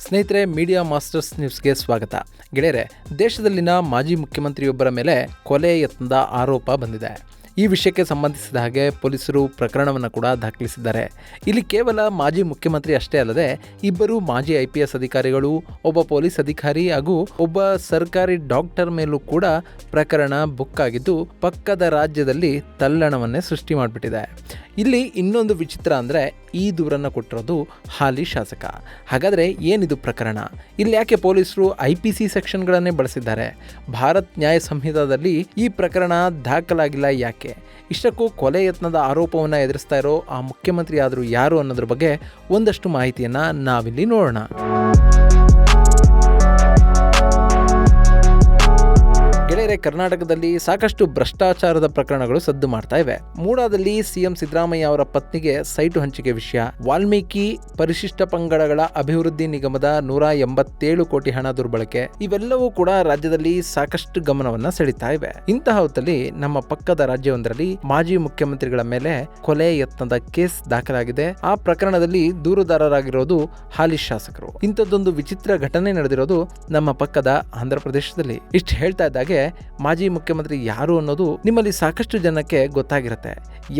ಸ್ನೇಹಿತರೆ, media masters ನ್ಯೂಸ್ಗೆ ಸ್ವಾಗತ. ಗೆಳೆಯರೆ, ದೇಶದಲ್ಲಿನ ಮಾಜಿ ಮುಖ್ಯಮಂತ್ರಿಯೊಬ್ಬರ ಮೇಲೆ ಕೊಲೆ ಯತ್ನದ ಆರೋಪ ಬಂದಿದೆ. ಈ ವಿಷಯಕ್ಕೆ ಸಂಬಂಧಿಸಿದ ಹಾಗೆ ಪೊಲೀಸರು ಪ್ರಕರಣವನ್ನು ಕೂಡ ದಾಖಲಿಸಿದ್ದಾರೆ. ಇಲ್ಲಿ ಕೇವಲ ಮಾಜಿ ಮುಖ್ಯಮಂತ್ರಿ ಅಷ್ಟೇ ಅಲ್ಲದೆ ಇಬ್ಬರು ಮಾಜಿ IPS ಅಧಿಕಾರಿಗಳು, ಒಬ್ಬ ಪೊಲೀಸ್ ಅಧಿಕಾರಿ ಹಾಗೂ ಒಬ್ಬ ಸರ್ಕಾರಿ ಡಾಕ್ಟರ್ ಮೇಲೂ ಕೂಡ ಪ್ರಕರಣ ಬುಕ್ ಆಗಿದ್ದು ಪಕ್ಕದ ರಾಜ್ಯದಲ್ಲಿ ತಲ್ಲಣವನ್ನೇ ಸೃಷ್ಟಿ ಮಾಡಿಬಿಟ್ಟಿದೆ. ಇಲ್ಲಿ ಇನ್ನೊಂದು ವಿಚಿತ್ರ ಅಂದರೆ ಈ ದೂರನ್ನು ಕೊಟ್ಟಿರೋದು ಹಾಲಿ ಶಾಸಕ. ಹಾಗಾದರೆ ಏನಿದು ಪ್ರಕರಣ? ಇಲ್ಲಿ ಯಾಕೆ ಪೊಲೀಸರು IPC ಸೆಕ್ಷನ್ಗಳನ್ನೇ ಬಳಸಿದ್ದಾರೆ? ಭಾರತ್ ನ್ಯಾಯ ಸಂಹಿತಾದಲ್ಲಿ ಈ ಪ್ರಕರಣ ದಾಖಲಾಗಿಲ್ಲ ಯಾಕೆ? ಇಷ್ಟಕ್ಕೂ ಕೊಲೆ ಯತ್ನದ ಆರೋಪವನ್ನು ಎದುರಿಸ್ತಾ ಇರೋ ಆ ಮುಖ್ಯಮಂತ್ರಿ ಆದರೂ ಯಾರು ಅನ್ನೋದ್ರ ಬಗ್ಗೆ ಒಂದಷ್ಟು ಮಾಹಿತಿಯನ್ನು ನಾವಿಲ್ಲಿ ನೋಡೋಣ. ಗೆಳೆಯರೆ, ಕರ್ನಾಟಕದಲ್ಲಿ ಸಾಕಷ್ಟು ಭ್ರಷ್ಟಾಚಾರದ ಪ್ರಕರಣಗಳು ಸದ್ದು ಮಾಡ್ತಾ ಇವೆ. ಮೂಡಾದಲ್ಲಿ CM ಸಿದ್ದರಾಮಯ್ಯ ಅವರ ಪತ್ನಿಗೆ ಸೈಟು ಹಂಚಿಕೆ ವಿಷಯ, ವಾಲ್ಮೀಕಿ ಪರಿಶಿಷ್ಟ ಪಂಗಡಗಳ ಅಭಿವೃದ್ಧಿ ನಿಗಮದ 187 ಕೋಟಿ ಹಣ ದುರ್ಬಳಕೆ, ಇವೆಲ್ಲವೂ ಕೂಡ ರಾಜ್ಯದಲ್ಲಿ ಸಾಕಷ್ಟು ಗಮನವನ್ನ ಸೆಳೀತಾ ಇವೆ. ಇಂತಹ ಹೊತ್ತಲ್ಲಿ ನಮ್ಮ ಪಕ್ಕದ ರಾಜ್ಯವೊಂದರಲ್ಲಿ ಮಾಜಿ ಮುಖ್ಯಮಂತ್ರಿಗಳ ಮೇಲೆ ಕೊಲೆ ಯತ್ನದ ಕೇಸ್ ದಾಖಲಾಗಿದೆ. ಆ ಪ್ರಕರಣದಲ್ಲಿ ದೂರುದಾರರಾಗಿರೋದು ಹಾಲಿ ಶಾಸಕರು. ಇಂಥದ್ದೊಂದು ವಿಚಿತ್ರ ಘಟನೆ ನಡೆದಿರೋದು ನಮ್ಮ ಪಕ್ಕದ ಆಂಧ್ರ ಪ್ರದೇಶದಲ್ಲಿ. ಇಷ್ಟು ಹೇಳ್ತಾ ಇದ್ದಾಗೆ ಮಾಜಿ ಮುಖ್ಯಮಂತ್ರಿ ಯಾರು ಅನ್ನೋದು ನಿಮ್ಮಲ್ಲಿ ಸಾಕಷ್ಟು ಜನಕ್ಕೆ ಗೊತ್ತಾಗಿರುತ್ತೆ.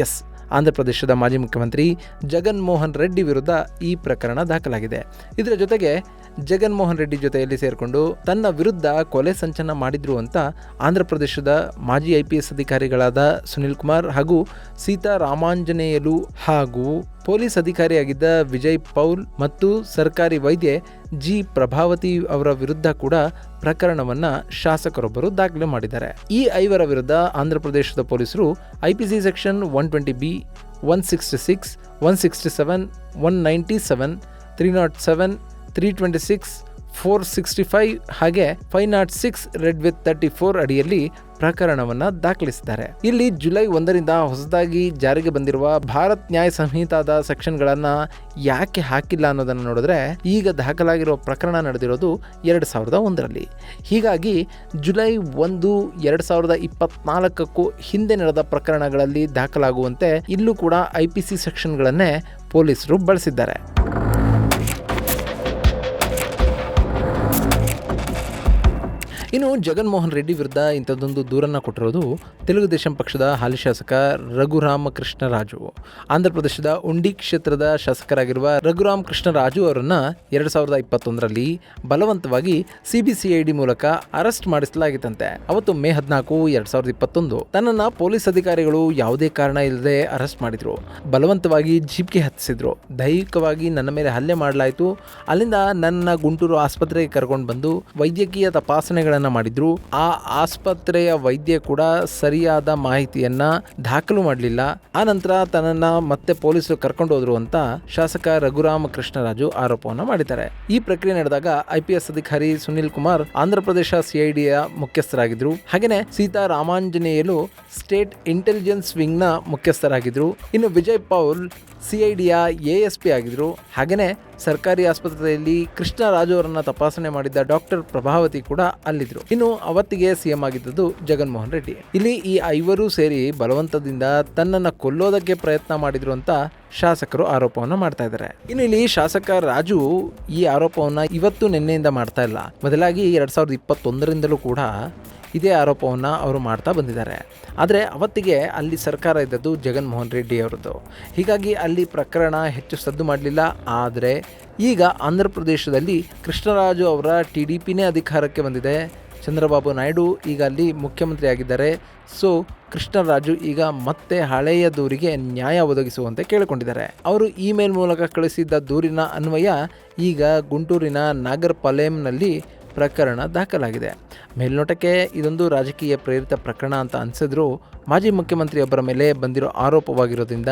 ಎಸ್, ಆಂಧ್ರ ಪ್ರದೇಶದ ಮಾಜಿ ಮುಖ್ಯಮಂತ್ರಿ ಜಗನ್ ಮೋಹನ್ ರೆಡ್ಡಿ ವಿರುದ್ಧ ಈ ಪ್ರಕರಣ ದಾಖಲಾಗಿದೆ. ಇದರ ಜೊತೆಗೆ ಜಗನ್ ಮೋಹನ್ ರೆಡ್ಡಿ ಜೊತೆಯಲ್ಲಿ ಸೇರಿಕೊಂಡು ತನ್ನ ವಿರುದ್ಧ ಕೊಲೆ ಸಂಚನ ಮಾಡಿದ್ರು ಅಂತ ಆಂಧ್ರ ಪ್ರದೇಶದ ಮಾಜಿ IPS ಅಧಿಕಾರಿಗಳಾದ ಸುನಿಲ್ ಕುಮಾರ್ ಹಾಗೂ ಸೀತಾರಾಮಾಂಜನೇಯಲು ಹಾಗೂ ಪೊಲೀಸ್ ಅಧಿಕಾರಿಯಾಗಿದ್ದ ವಿಜಯ್ ಪೌಲ್ ಮತ್ತು ಸರ್ಕಾರಿ ವೈದ್ಯೆ G ಪ್ರಭಾವತಿ ಅವರ ವಿರುದ್ಧ ಕೂಡ ಪ್ರಕರಣವನ್ನ ಶಾಸಕರೊಬ್ಬರು ದಾಖಲೆ ಮಾಡಿದ್ದಾರೆ. ಈ 5 ವಿರುದ್ಧ ಆಂಧ್ರ ಪ್ರದೇಶದ ಪೊಲೀಸರು IPC ಸೆಕ್ಷನ್ 120B, 166, 167, 197, 307, 326, 465 ಹಾಗೆ 506 ರೆಡ್ ವಿತ್ 34 ಅಡಿಯಲ್ಲಿ ಪ್ರಕರಣವನ್ನ ದಾಖಲಿಸಿದ್ದಾರೆ. ಇಲ್ಲಿ ಜುಲೈ 1ರಿಂದ ಹೊಸದಾಗಿ ಜಾರಿಗೆ ಬಂದಿರುವ ಭಾರತ್ ನ್ಯಾಯ ಸಂಹಿತಾದ ಸೆಕ್ಷನ್ಗಳನ್ನ ಯಾಕೆ ಹಾಕಿಲ್ಲ ಅನ್ನೋದನ್ನು ನೋಡಿದ್ರೆ, ಈಗ ದಾಖಲಾಗಿರೋ ಪ್ರಕರಣ ನಡೆದಿರೋದು 2001ರಲ್ಲಿ. ಹೀಗಾಗಿ ಜುಲೈ 1, 2024ಕ್ಕೂ ಹಿಂದೆ ನಡೆದ ಪ್ರಕರಣಗಳಲ್ಲಿ ದಾಖಲಾಗುವಂತೆ ಇಲ್ಲೂ ಕೂಡ IPC ಸೆಕ್ಷನ್ಗಳನ್ನೇ ಪೊಲೀಸರು ಬಳಸಿದ್ದಾರೆ. ಇನ್ನು ಜಗನ್ ಮೋಹನ್ ರೆಡ್ಡಿ ವಿರುದ್ಧ ಇಂಥದ್ದೊಂದು ದೂರನ್ನು ಕೊಟ್ಟಿರೋದು ತೆಲುಗು ದೇಶಂ ಪಕ್ಷದ ಹಾಲಿ ಶಾಸಕ ರಘುರಾಮ ಕೃಷ್ಣರಾಜು. ಆಂಧ್ರ ಪ್ರದೇಶದ ಉಂಡಿ ಕ್ಷೇತ್ರದ ಶಾಸಕರಾಗಿರುವ ರಘುರಾಮ್ ಕೃಷ್ಣರಾಜು ಅವರನ್ನು 2021ರಲ್ಲಿ ಬಲವಂತವಾಗಿ CBCID ಮೂಲಕ ಅರೆಸ್ಟ್ ಮಾಡಿಸಲಾಗಿತ್ತಂತೆ. ಅವತ್ತು ಮೇ 14, 2021 ತನ್ನನ್ನು ಪೊಲೀಸ್ ಅಧಿಕಾರಿಗಳು ಯಾವುದೇ ಕಾರಣ ಇಲ್ಲದೆ ಅರೆಸ್ಟ್ ಮಾಡಿದ್ರು. ಬಲವಂತವಾಗಿ ಜೀಪ್ಗೆ ಹತ್ತಿಸಿದ್ರು. ದೈಹಿಕವಾಗಿ ನನ್ನ ಮೇಲೆ ಹಲ್ಲೆ ಮಾಡಲಾಯಿತು. ಅಲ್ಲಿಂದ ನನ್ನ ಗುಂಟೂರು ಆಸ್ಪತ್ರೆಗೆ ಕರ್ಕೊಂಡು ಬಂದು ವೈದ್ಯಕೀಯ ತಪಾಸಣೆಗಳನ್ನು ಮಾಡಿದ್ರು. ಆ ಆಸ್ಪತ್ರೆಯ ವೈದ್ಯ ಕೂಡ ಸರಿಯಾದ ಮಾಹಿತಿಯನ್ನ ದಾಖಲು ಮಾಡಲಿಲ್ಲ. ಆ ನಂತರ ತನ್ನನ್ನ ಮತ್ತೆ ಪೊಲೀಸರು ಕರ್ಕೊಂಡು ಹೋದ್ರು ಅಂತ ಶಾಸಕ ರಘುರಾಮ ಕೃಷ್ಣರಾಜು ಆರೋಪವನ್ನು ಮಾಡಿದ್ದಾರೆ. ಈ ಪ್ರಕ್ರಿಯೆ ನಡೆದಾಗ IPS ಅಧಿಕಾರಿ ಸುನಿಲ್ ಕುಮಾರ್ ಆಂಧ್ರ ಪ್ರದೇಶ CIDಯ ಮುಖ್ಯಸ್ಥರಾಗಿದ್ರು. ಹಾಗೇನೆ ಸೀತಾರಾಮಾಂಜನೇಯಲು ಸ್ಟೇಟ್ ಇಂಟೆಲಿಜೆನ್ಸ್ ವಿಂಗ್ ನ ಮುಖ್ಯಸ್ಥರಾಗಿದ್ರು. ಇನ್ನು ವಿಜಯ್ ಪೌಲ್ CIDಯ ASP ಆಗಿದ್ರು. ಹಾಗೇನೆ ಸರ್ಕಾರಿ ಆಸ್ಪತ್ರೆಯಲ್ಲಿ ಕೃಷ್ಣರಾಜು ಅವರನ್ನ ತಪಾಸಣೆ ಮಾಡಿದ್ದ ಡಾಕ್ಟರ್ ಪ್ರಭಾವತಿ ಕೂಡ ಅಲ್ಲಿದ್ರು. ಇನ್ನು ಅವತ್ತಿಗೆ CM ಆಗಿದ್ದದ್ದು ಜಗನ್ ಮೋಹನ್ ರೆಡ್ಡಿ. ಇಲ್ಲಿ ಈ 5 ಸೇರಿ ಬಲವಂತದಿಂದ ತನ್ನನ್ನು ಕೊಲ್ಲೋದಕ್ಕೆ ಪ್ರಯತ್ನ ಮಾಡಿದ್ರು ಅಂತ ಶಾಸಕರು ಆರೋಪವನ್ನು ಮಾಡ್ತಾ ಇದ್ದಾರೆ. ಇನ್ನು ಇಲ್ಲಿ ಶಾಸಕ ರಾಜು ಈ ಆರೋಪವನ್ನು ಇವತ್ತು ನಿನ್ನೆಯಿಂದ ಮಾಡ್ತಾ ಇಲ್ಲ. ಬದಲಾಗಿ 2021ರಿಂದಲೂ ಕೂಡ ಇದೇ ಆರೋಪವನ್ನು ಅವರು ಮಾಡ್ತಾ ಬಂದಿದ್ದಾರೆ. ಆದರೆ ಅವತ್ತಿಗೆ ಅಲ್ಲಿ ಸರ್ಕಾರ ಇದ್ದದ್ದು ಜಗನ್ ಮೋಹನ್ ರೆಡ್ಡಿ ಅವರದ್ದು. ಹೀಗಾಗಿ ಅಲ್ಲಿ ಪ್ರಕರಣ ಹೆಚ್ಚು ಸದ್ದು ಮಾಡಲಿಲ್ಲ. ಆದರೆ ಈಗ ಆಂಧ್ರ ಪ್ರದೇಶದಲ್ಲಿ ಕೃಷ್ಣರಾಜು ಅವರ TDPನೇ ಅಧಿಕಾರಕ್ಕೆ ಬಂದಿದೆ. ಚಂದ್ರಬಾಬು ನಾಯ್ಡು ಈಗ ಅಲ್ಲಿ ಮುಖ್ಯಮಂತ್ರಿ ಆಗಿದ್ದಾರೆ. ಸೊ ಕೃಷ್ಣರಾಜು ಈಗ ಮತ್ತೆ ಹಳೆಯ ದೂರಿಗೆ ನ್ಯಾಯ ಒದಗಿಸುವಂತೆ ಕೇಳಿಕೊಂಡಿದ್ದಾರೆ. ಅವರು ಇಮೇಲ್ ಮೂಲಕ ಕಳಿಸಿದ್ದ ದೂರಿನ ಅನ್ವಯ ಈಗ ಗುಂಟೂರಿನ ನಾಗರ್ಪಾಲೆಂನಲ್ಲಿ ಪ್ರಕರಣ ದಾಖಲಾಗಿದೆ. ಮೇಲ್ನೋಟಕ್ಕೆ ಇದೊಂದು ರಾಜಕೀಯ ಪ್ರೇರಿತ ಪ್ರಕರಣ ಅಂತ ಅನಿಸಿದ್ರು ಮಾಜಿ ಮುಖ್ಯಮಂತ್ರಿಯೊಬ್ಬರ ಮೇಲೆ ಬಂದಿರೋ ಆರೋಪವಾಗಿರೋದ್ರಿಂದ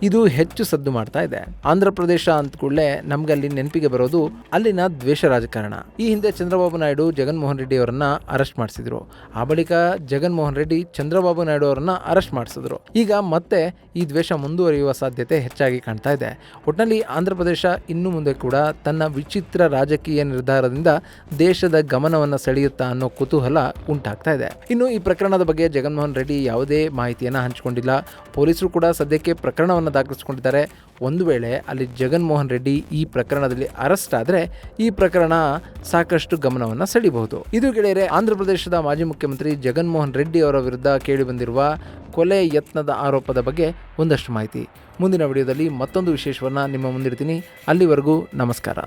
ಇದು ಹೆಚ್ಚು ಸದ್ದು ಮಾಡ್ತಾ ಇದೆ. ಆಂಧ್ರ ಪ್ರದೇಶ ಅಂತ ಕೂಡಲೇ ನಮ್ಗೆ ಅಲ್ಲಿ ನೆನಪಿಗೆ ಬರೋದು ಅಲ್ಲಿನ ದ್ವೇಷ ರಾಜಕಾರಣ. ಈ ಹಿಂದೆ ಚಂದ್ರಬಾಬು ನಾಯ್ಡು ಜಗನ್ ಮೋಹನ್ ರೆಡ್ಡಿ ಅವರನ್ನ ಅರೆಸ್ಟ್ ಮಾಡಿಸಿದ್ರು. ಆ ಬಳಿಕ ಜಗನ್ ಮೋಹನ್ ರೆಡ್ಡಿ ಚಂದ್ರಬಾಬು ನಾಯ್ಡು ಅವರನ್ನ ಅರೆಸ್ಟ್ ಮಾಡಿಸಿದ್ರು. ಈಗ ಮತ್ತೆ ಈ ದ್ವೇಷ ಮುಂದುವರಿಯುವ ಸಾಧ್ಯತೆ ಹೆಚ್ಚಾಗಿ ಕಾಣ್ತಾ ಇದೆ. ಒಟ್ಟಿನಲ್ಲಿ ಆಂಧ್ರ ಪ್ರದೇಶ ಇನ್ನು ಮುಂದೆ ಕೂಡ ತನ್ನ ವಿಚಿತ್ರ ರಾಜಕೀಯ ನಿರ್ಧಾರದಿಂದ ದೇಶದ ಗಮನವನ್ನು ಸೆಳೆಯುತ್ತಾ ಅನ್ನೋ ಕುತೂಹಲ ಉಂಟಾಗ್ತಾ ಇದೆ. ಇನ್ನು ಈ ಪ್ರಕರಣದ ಬಗ್ಗೆ ಜಗನ್ ಮೋಹನ್ ರೆಡ್ಡಿ ಯಾವುದೇ ಯಾವುದೇ ಮಾಹಿತಿಯನ್ನು ಹಂಚಿಕೊಂಡಿಲ್ಲ. ಪೊಲೀಸರು ಕೂಡ ಸದ್ಯಕ್ಕೆ ಪ್ರಕರಣವನ್ನು ದಾಖಲಿಸಿಕೊಂಡಿದ್ದಾರೆ. ಒಂದು ವೇಳೆ ಅಲ್ಲಿ ಜಗನ್ಮೋಹನ್ ರೆಡ್ಡಿ ಈ ಪ್ರಕರಣದಲ್ಲಿ ಅರೆಸ್ಟ್ ಆದರೆ ಈ ಪ್ರಕರಣ ಸಾಕಷ್ಟು ಗಮನವನ್ನು ಸೆಳೆಯಬಹುದು. ಇದು ಗೆಳೆಯರೆ, ಆಂಧ್ರ ಪ್ರದೇಶದ ಮಾಜಿ ಮುಖ್ಯಮಂತ್ರಿ ಜಗನ್ಮೋಹನ್ ರೆಡ್ಡಿ ಅವರ ವಿರುದ್ಧ ಕೇಳಿಬಂದಿರುವ ಕೊಲೆ ಯತ್ನದ ಆರೋಪದ ಬಗ್ಗೆ ಒಂದಷ್ಟು ಮಾಹಿತಿ. ಮುಂದಿನ ವಿಡಿಯೋದಲ್ಲಿ ಮತ್ತೊಂದು ವಿಶೇಷವನ್ನು ನಿಮ್ಮ ಮುಂದಿಡ್ತೀನಿ. ಅಲ್ಲಿವರೆಗೂ ನಮಸ್ಕಾರ.